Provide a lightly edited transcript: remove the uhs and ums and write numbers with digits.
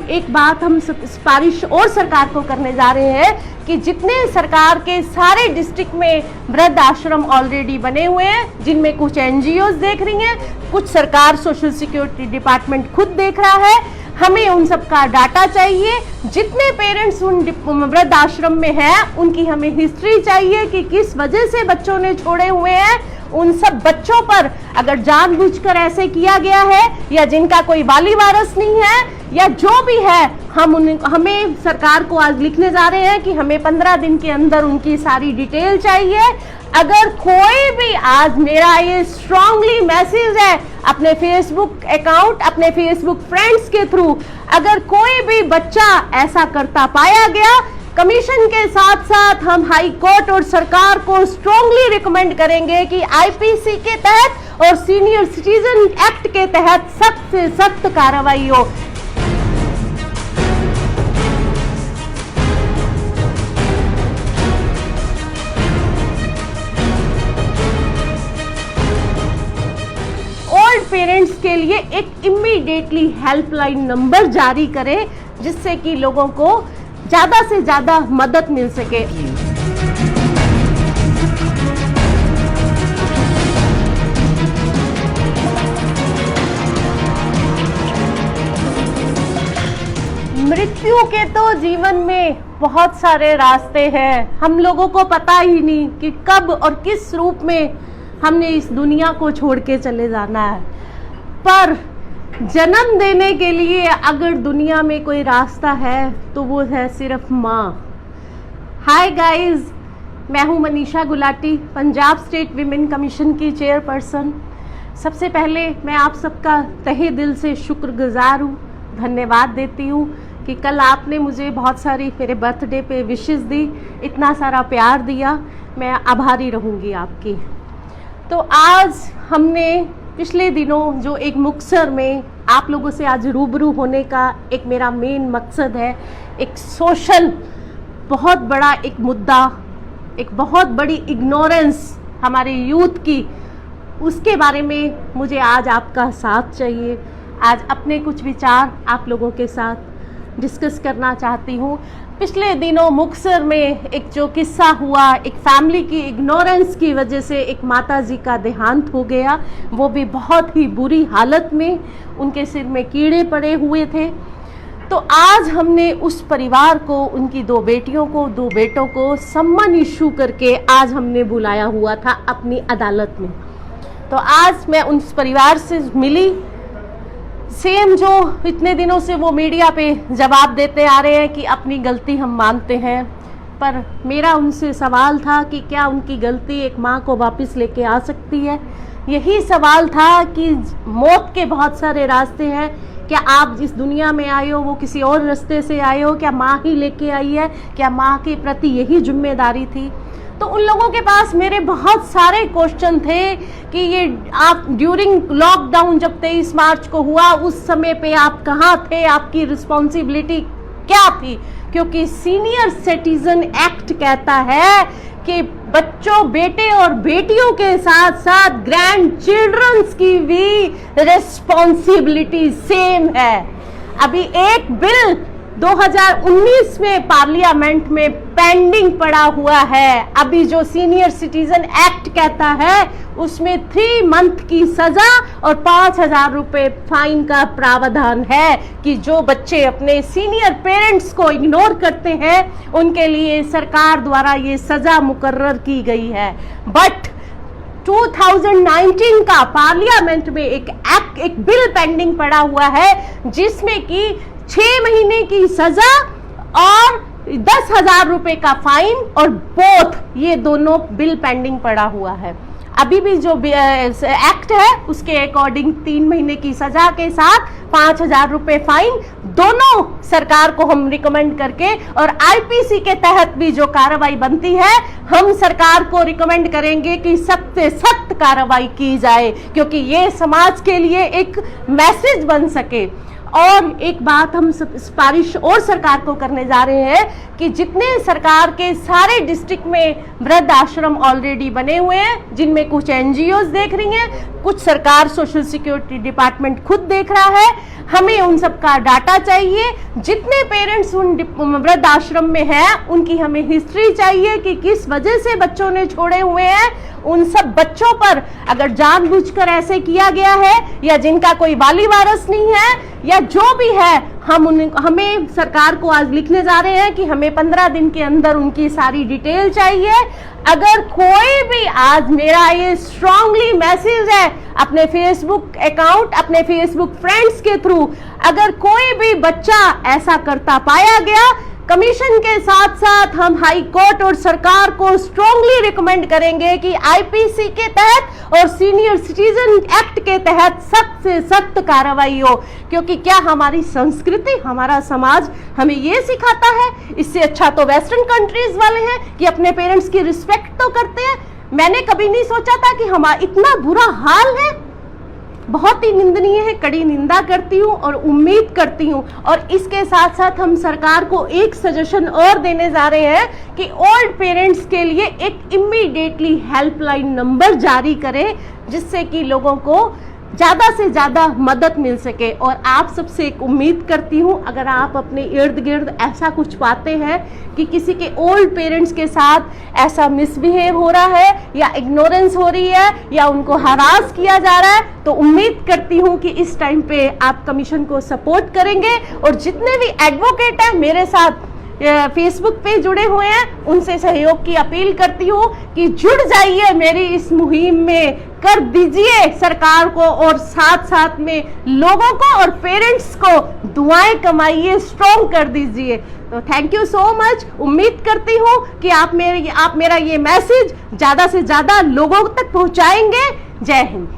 एक बात हम सिफारिश और सरकार को करने जा रहे हैं कि जितने सरकार के सारे डिस्ट्रिक्ट में वृद्ध आश्रम ऑलरेडी बने हुए हैं, जिनमें कुछ एनजीओज देख रही हैं, कुछ सरकार सोशल सिक्योरिटी डिपार्टमेंट खुद देख रहा है, हमें उन सब का डाटा चाहिए। जितने पेरेंट्स उन वृद्ध आश्रम में हैं उनकी हमें हिस्ट्री चाहिए कि किस वजह से बच्चों ने छोड़े हुए हैं। उन सब बच्चों पर अगर जानबूझकर ऐसे किया गया है या जिनका कोई वाली वारस नहीं है या जो भी है, हमें सरकार को आज लिखने जा रहे हैं कि हमें 15 दिन के अंदर उनकी सारी डिटेल चाहिए। अगर कोई भी, आज मेरा ये स्ट्रांगली मैसेज है अपने फेसबुक अकाउंट, अपने फेसबुक फ्रेंड्स के थ्रू, अगर कोई भी बच्चा ऐसा करता पाया गया, कमीशन के साथ साथ हम हाई कोर्ट और सरकार को स्ट्रांगली रिकमेंड करेंगे कि आईपीसी के तहत और सीनियर सिटीजन एक्ट के तहत सख्त से सख्त कार्रवाई हो। ओल्ड पेरेंट्स के लिए एक इमीडिएटली हेल्पलाइन नंबर जारी करें जिससे कि लोगों को ज्यादा से ज्यादा मदद मिल सके। मृत्यु के तो जीवन में बहुत सारे रास्ते हैं, हम लोगों को पता ही नहीं कि कब और किस रूप में हमने इस दुनिया को छोड़ के चले जाना है। पर जन्म देने के लिए अगर दुनिया में कोई रास्ता है तो वो है सिर्फ माँ। हाय गाइस, मैं हूँ Manisha Gulati, Punjab state women commission की चेयरपर्सन। सबसे पहले मैं आप सबका तहे दिल से शुक्रगुजार हूँ, धन्यवाद देती हूँ कि कल आपने मुझे बहुत सारी मेरे बर्थडे पे विशेस दी, इतना सारा प्यार दिया, मैं आभारी रहूँगी आपकी। तो आज हमने पिछले दिनों जो एक मुक्तसर में आप लोगों से आज रूबरू होने का एक मेरा मेन मकसद है, एक सोशल बहुत बड़ा एक मुद्दा, एक बहुत बड़ी इग्नोरेंस हमारे यूथ की, उसके बारे में मुझे आज आपका साथ चाहिए। आज अपने कुछ विचार आप लोगों के साथ डिस्कस करना चाहती हूँ। पिछले दिनों मुक्तसर में एक जो किस्सा हुआ, एक फैमिली की इग्नोरेंस की वजह से एक माताजी का देहांत हो गया, वो भी बहुत ही बुरी हालत में, उनके सिर में कीड़े पड़े हुए थे। तो आज हमने उस परिवार को, उनकी 2 बेटियों को, 2 बेटों को सम्मान इशू करके आज हमने बुलाया हुआ था अपनी अदालत में। तो आज मैं उस परिवार से मिली, सेम जो इतने दिनों से वो मीडिया पे जवाब देते आ रहे हैं कि अपनी गलती हम मानते हैं, पर मेरा उनसे सवाल था कि क्या उनकी गलती एक माँ को वापस लेके आ सकती है। यही सवाल था कि मौत के बहुत सारे रास्ते हैं, क्या आप जिस दुनिया में आए हो वो किसी और रास्ते से आए हो, क्या माँ ही लेके आई है, क्या माँ के प्रति यही जिम्मेदारी थी। तो उन लोगों के पास मेरे बहुत सारे क्वेश्चन थे कि ये आप ड्यूरिंग लॉकडाउन जब 23 मार्च को हुआ उस समय पे आप कहाँ थे, आपकी रिस्पॉन्सिबिलिटी क्या थी, क्योंकि सीनियर सिटीजन एक्ट कहता है कि बच्चों, बेटे और बेटियों के साथ साथ ग्रैंड चिल्ड्रंस की भी रिस्पॉन्सिबिलिटी सेम है। अभी एक बिल 2019 में पार्लियामेंट में पेंडिंग पड़ा हुआ है। अभी जो सीनियर सिटीजन एक्ट कहता है उसमें 3 मंथ की सजा और 5,000 रुपए फाइन का प्रावधान है कि जो बच्चे अपने सीनियर पेरेंट्स को इग्नोर करते हैं उनके लिए सरकार द्वारा ये सजा मुकर्रर की गई है। बट 2019 का पार्लियामेंट में एक बिल पेंडिंग पड़ा हुआ है जिसमें कि 6 महीने की सजा और 10,000 रुपए का फाइन, और बोथ ये दोनों बिल पेंडिंग पड़ा हुआ है। अभी भी जो एक्ट है उसके अकॉर्डिंग 3 महीने की सजा के साथ 5,000 रुपए फाइन, दोनों सरकार को हम रिकमेंड करके, और आईपीसी के तहत भी जो कार्रवाई बनती है हम सरकार को रिकमेंड करेंगे कि सख्त से सख्त कार्रवाई की जाए, क्योंकि ये समाज के लिए एक मैसेज बन सके। और एक बात हम सिफारिश और सरकार को करने जा रहे हैं कि जितने सरकार के सारे डिस्ट्रिक्ट में वृद्ध आश्रम ऑलरेडी बने हुए हैं, जिनमें कुछ एनजीओज देख रही हैं, कुछ सरकार सोशल सिक्योरिटी डिपार्टमेंट खुद देख रहा है। हमें उन सब का डाटा चाहिए। जितने पेरेंट्स उन वृद्ध आश्रम में हैं उनकी हमें हिस्ट्री चाहिए कि किस वजह से बच्चों ने छोड़े हुए हैं। उन सब बच्चों पर अगर जानबूझकर ऐसे किया गया है या जिनका कोई वाली वारस नहीं है या जो भी है, हमें सरकार को आज लिखने जा रहे हैं कि हमें 15 दिन के अंदर उनकी सारी डिटेल चाहिए। अगर कोई भी, आज मेरा ये स्ट्रांगली मैसेज है अपने फेसबुक अकाउंट, अपने फेसबुक फ्रेंड्स के थ्रू, अगर कोई भी बच्चा ऐसा करता पाया गया, कमीशन के साथ साथ हम हाई कोर्ट और सरकार को स्ट्रांगली रिकमेंड करेंगे कि आईपीसी के तहत और सीनियर सिटीजन एक्ट के तहत सख्त से सख्त कार्रवाई हो। क्योंकि क्या हमारी संस्कृति, हमारा समाज हमें ये सिखाता है? इससे अच्छा तो वेस्टर्न कंट्रीज वाले हैं कि अपने पेरेंट्स की रिस्पेक्ट तो करते हैं। मैंने कभी नहीं सोचा था कि हमारा इतना बुरा हाल है। बहुत ही निंदनीय है, कड़ी निंदा करती हूँ और उम्मीद करती हूँ। और इसके साथ साथ हम सरकार को एक सजेशन और देने जा रहे हैं कि ओल्ड पेरेंट्स के लिए एक इमीडिएटली हेल्पलाइन नंबर जारी करें, जिससे कि लोगों को ज़्यादा से ज़्यादा मदद मिल सके। और आप सबसे एक उम्मीद करती हूँ, अगर आप अपने इर्द गिर्द ऐसा कुछ पाते हैं कि किसी के ओल्ड पेरेंट्स के साथ ऐसा मिसबिहेव हो रहा है या इग्नोरेंस हो रही है या उनको हरास किया जा रहा है, तो उम्मीद करती हूँ कि इस टाइम पे आप कमीशन को सपोर्ट करेंगे। और जितने भी एडवोकेट हैं मेरे साथ फेसबुक पे जुड़े हुए हैं, उनसे सहयोग की अपील करती हूँ कि जुड़ जाइए मेरी इस मुहिम में, कर दीजिए सरकार को और साथ साथ में लोगों को और पेरेंट्स को दुआएं कमाइए, स्ट्रॉन्ग कर दीजिए। तो थैंक यू सो मच। उम्मीद करती हूँ कि आप मेरा ये मैसेज ज़्यादा से ज़्यादा लोगों तक पहुँचाएंगे। जय हिंद।